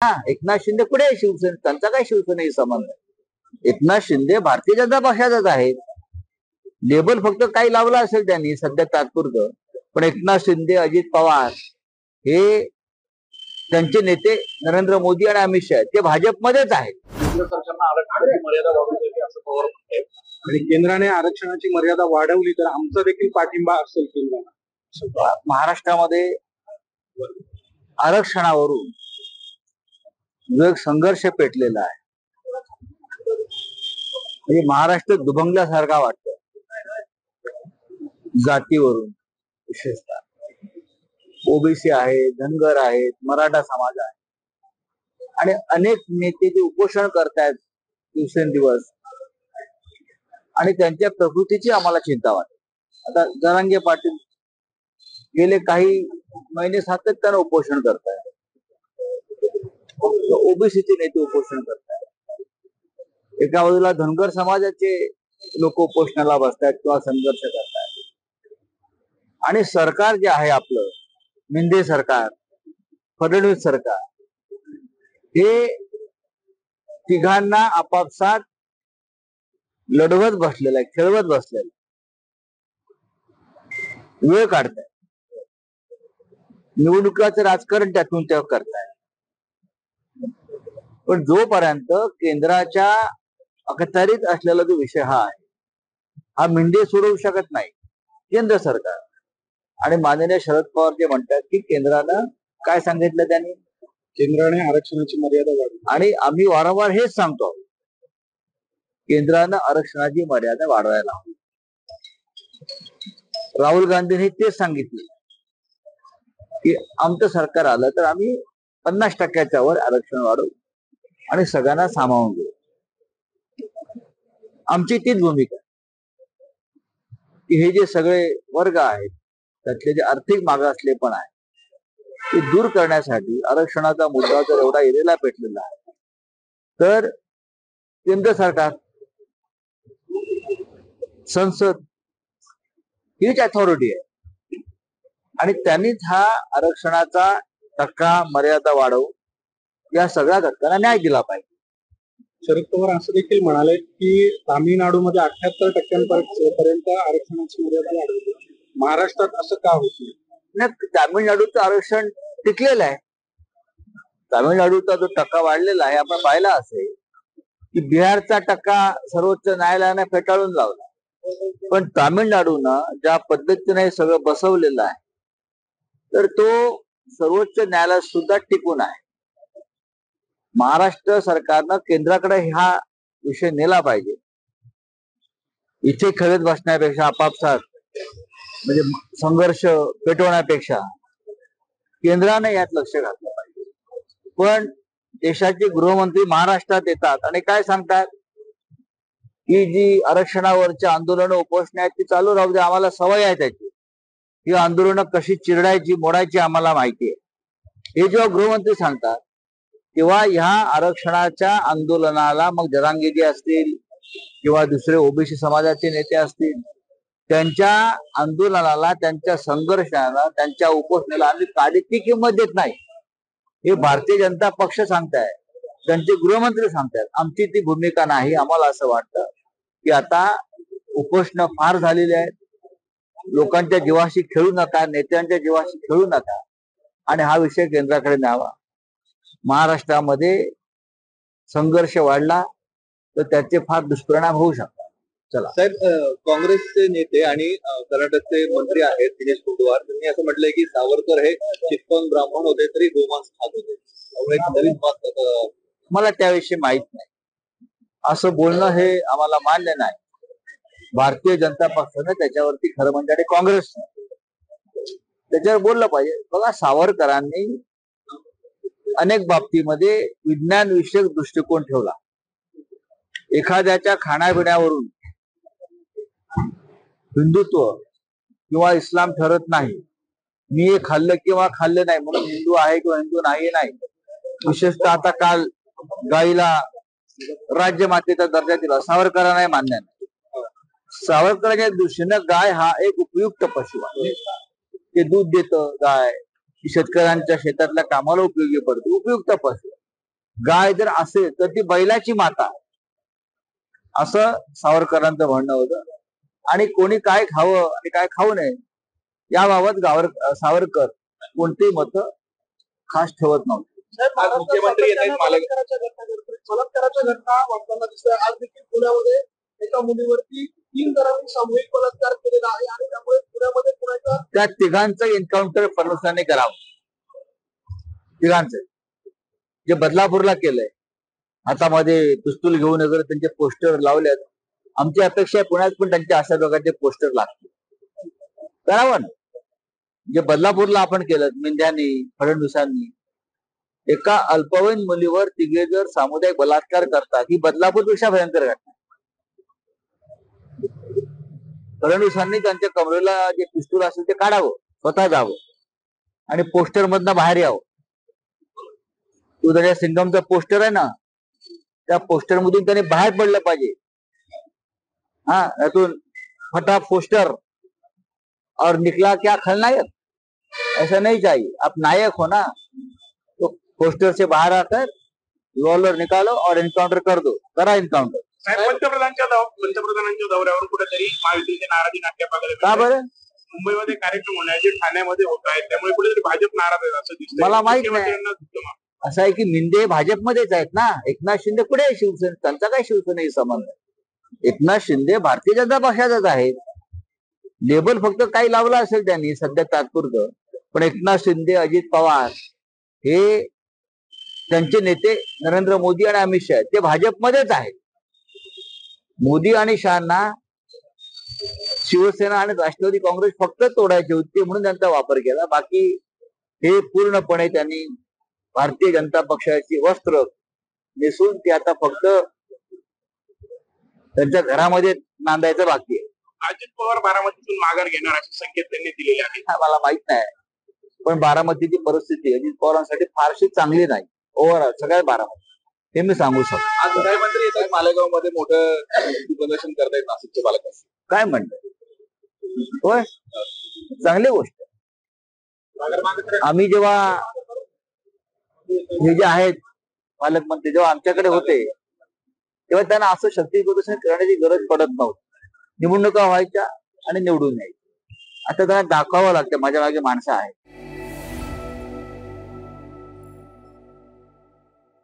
हा, एकनाथ शिंदे कुठे आहे शिवसेना? त्यांचा काय शिवसेनेशी संबंध आहे? एकनाथ शिंदे भारतीय जनता पक्षाचाच आहेत. लेबल फक्त काही लावलं असेल त्यांनी सध्या तात्पुरतं, पण एकनाथ शिंदे, अजित पवार हे त्यांचे नेते नरेंद्र मोदी आणि अमित शहा ते भाजपमध्येच आहेत. केंद्र सरकारनं आरक्षणाची मर्यादा वाढवली असं पवार म्हणतात आणि केंद्राने आरक्षणाची मर्यादा वाढवली तर आमचा देखील पाठिंबा असेल केंद्राला. महाराष्ट्रामध्ये आरक्षणावरून जो एक संघर्ष पेटलेला आहे, म्हणजे महाराष्ट्र दुभंगल्यासारखा वाटतं. जातीवरून विशेषतः ओबीसी आहे, धनगर आहेत, मराठा समाज आहे आणि अनेक नेते जे उपोषण करतायत दिवसेंदिवस आणि त्यांच्या प्रकृतीची आम्हाला चिंता वाटते. आता जरांगे पाटील गेले काही महिने सातत्यानं उपोषण करतायत, ओबीसीचे नेते उपोषण करतायत, एका बाजूला धनगर समाजाचे लोक उपोषणाला बसतायत किंवा संघर्ष करतायत आणि सरकार जे आहे आपलं शिंदे सरकार, फडणवीस सरकार हे तिघांना आपापसात लढवत बसलेला आहे, खेळवत बसलेला वेळ काढताय. निवडणुकाचं राजकारण त्यातून ते करताय. पण जोपर्यंत केंद्राच्या अखत्यारीत असलेला जो विषय हा आहे, हा मिंडे सोडवू शकत नाही केंद्र सरकार. आणि माननीय शरद पवार जे म्हणतात की केंद्रानं काय सांगितलं, त्यांनी केंद्राने आरक्षणाची मर्यादा वाढवली आणि आम्ही वारंवार हेच सांगतो, केंद्रानं आरक्षणाची मर्यादा वाढवायला हवी. राहुल गांधींनी तेच सांगितलं की आमचं सरकार आलं तर आम्ही 50% वर आरक्षण वाढवू आणि सगळ्यांना सामावून घेऊ. आमची तीच भूमिका की हे जे सगळे वर्ग आहेत त्यातले जे आर्थिक मागासले पण आहे ते दूर करण्यासाठी आरक्षणाचा मुद्दा जर एवढा एरेला पेटलेला आहे तर केंद्र सरकार, संसद हीच अथॉरिटी आहे आणि त्यांनीच हा आरक्षणाचा टक्का मर्यादा वाढवून या सगळ्या घटकांना न्याय दिला पाहिजे. शरद पवार असं देखील म्हणाले की तामिळनाडूमध्ये 78% आरक्षणाची मर्यादा वाढवली, महाराष्ट्रात असं का होत नाही? तामिळनाडूचं आरक्षण टिकलेलं आहे. तामिळनाडूचा जो टक्का वाढलेला आहे आपण पाहिला असेल की बिहारचा टक्का सर्वोच्च न्यायालयाने फेटाळून लावला, पण तामिळनाडूनं ज्या पद्धतीने सगळं बसवलेलं आहे तर तो सर्वोच्च न्यायालयात सुद्धा टिकून आहे. महाराष्ट्र सरकारनं केंद्राकडे हा विषय नेला पाहिजे. इथे खेळत बसण्यापेक्षा आपापसात म्हणजे संघर्ष पेटवण्यापेक्षा केंद्राने यात लक्ष घातलं पाहिजे. पण देशाचे गृहमंत्री महाराष्ट्रात येतात आणि काय सांगतात की जी आरक्षणावरच्या आंदोलनं उपोषण आहेत ती चालू राहू दे, आम्हाला सवय आहे त्याची, ही आंदोलनं कशी चिरडायची मोडायची आम्हाला माहिती आहे. हे जेव्हा गृहमंत्री सांगतात तेव्हा ह्या आरक्षणाच्या आंदोलनाला मग जरांगेजी असतील किंवा दुसरे ओबीसी समाजाचे नेते असतील त्यांच्या आंदोलनाला, त्यांच्या संघर्षाला, त्यांच्या उपोषणाला आम्ही काळीची किंमत देत नाही हे भारतीय जनता पक्ष सांगताय, त्यांचे गृहमंत्री सांगतायत. आमची ती भूमिका नाही. आम्हाला असं वाटतं की आता उपोषण फार झालेले आहेत, लोकांच्या जीवाशी खेळू नका, नेत्यांच्या जीवाशी खेळू नका आणि हा विषय केंद्राकडे न्यावा. महाराष्ट्रामध्ये संघर्ष वाढला तर त्याचे फार दुष्परिणाम होऊ शकतात. चला साहेब, काँग्रेसचे नेते आणि कर्नाटकचे मंत्री आहेत दिनेश गुंडवार, त्यांनी असं म्हटलंय की सावरकर हे चित्पन ब्राह्मण होते तरी गोमांस खात होते. त्यामुळे नवीन बात मला त्याविषयी माहित नाही. असं बोलणं हे आम्हाला मान्य नाही. भारतीय जनता पक्षाने त्याच्यावरती खरं म्हणजे आणि काँग्रेस त्याच्यावर बोललं पाहिजे. बघा, सावरकरांनी अनेक बाबतीमध्ये विज्ञान विषयक दृष्टिकोन ठेवला. एखाद्याच्या खाण्यापिण्यावरून हिंदुत्व किंवा इस्लाम ठरत नाही. मी हे खाल्लं किंवा खाल्लं नाही म्हणून हिंदू आहे किंवा हिंदू नाही. विशेषतः आता काल गाईला राज्यमातेचा दर्जा दिला, सावरकरांना मान्य नाही. सावरकरांच्या दृष्टीनं गाय हा एक उपयुक्त पशु आहे. ते दूध देतं गाय, शेतकऱ्यांच्या शेतातल्या कामाला उपयोगी पडतो, उपयुक्त पशु. गाय जर असेल तर ती बैलाची माता, असं सावरकरांचं म्हणणं होतं. आणि कोणी काय खावं आणि काय खाऊ नये याबाबत सावरकर कोणतीही मतं खास ठेवत नव्हते. आज मुख्यमंत्री येत आहेत बलात्काराच्या घटना वाढताना दिसतोय. आज देखील पुण्यामध्ये एका मुलीवरती 3 जणांनी सामूहिक बलात्कार केलेला आहे आणि त्यामुळे पुण्यामध्ये पुण्याचा त्या तिघांचं एन्काउंटर फडणवीसांनी करावं. तिघांचं जे बदलापूरला केलंय, हातामध्ये पिस्तूल घेऊन वगैरे त्यांचे पोस्टर लावलेत. आमची अपेक्षा आहे पुण्यात पण त्यांच्या अशा प्रकारचे पोस्टर लागतील. करावं ना. जे बदलापूरला आपण केलं मिंद्यांनी फडणवीसांनी, एका अल्पवयीन मुलीवर तिघे जर सामुदायिक बलात्कार करतात, ही बदलापूरपेक्षा भयंकर घटना. फडणवीसांनी त्यांच्या कमरेला जे पिस्तूल असेल ते काढावं, स्वतः जावं आणि पोस्टर मधनं बाहेर यावं. तो त्याच्या सिंगमचा पोस्टर आहे ना, त्या पोस्टर मधून त्याने बाहेर पडलं पाहिजे. हाँ, यातून फटा पोस्टर और निकला क्या खलनायक, ऐसा नहीं चाहिए. आप नायक हो ना, तो पोस्टर से बाहर आकर रिवॉल्वर निकालो और एनकाउंटर कर दो. करा एनकाउंटर. पंतप्रधानांच्या दौऱ्यावर कुठेतरी महायुतीचे नाराजी नाट्य बघायला का मिळतंय. बरं? मुंबईमध्ये कार्यक्रम होण्याचे ठाण्यामध्ये होत आहेत, त्यामुळे कुठेतरी भाजप नाराज आहे असं दिसतंय. मला माहित नाही. मुख्यमंत्र्यांना धुतलं. असं आहे की मिंदे भाजपमध्येच आहेत ना. एकनाथ शिंदे कुठे आहे शिवसेना? त्यांचा काय शिवसेनेशी संबंध आहे? एकनाथ शिंदे भारतीय जनता पक्षातच आहेत. लेबल फक्त काही लावलं असेल त्यांनी सध्या तात्पुरतं, पण एकनाथ शिंदे, अजित पवार हे त्यांचे नेते नरेंद्र मोदी आणि अमित शहा ते भाजपमध्येच आहेत. मोदी आणि शहांना शिवसेना आणि राष्ट्रवादी काँग्रेस फक्त तोडायचे होते म्हणून त्यांचा वापर केला. बाकी हे पूर्णपणे त्यांनी भारतीय जनता पक्षाची वस्त्र नेसून ते आता फक्त त्यांच्या घरामध्ये नांदायचं बाकी आहे. अजित पवार बारामतीतून माघार घेणार असे संकेत त्यांनी दिलेले आहेत. हा मला माहित नाही, पण बारामतीची परिस्थिती अजित पवारांसाठी फारशी चांगली नाही. ओव्हरऑल सगळ्यात बारामती हे मी सांगू शकतो. आज गृहमंत्री येत आहेत मालेगाव मध्ये मोठं प्रदर्शन करतायत नाशिकचे पालक. काय म्हणतात? होय, चांगली गोष्ट. आम्ही जेव्हा हे जे आहेत पालकमंत्री जेव्हा आमच्याकडे होते तेव्हा त्यांना असं शक्ती प्रदर्शन करण्याची गरज पडत नव्हती. निवडणुका व्हायच्या आणि निवडून यायच्या. आता त्यांना दाखवावं लागतं माझ्या मागे माणसं आहेत.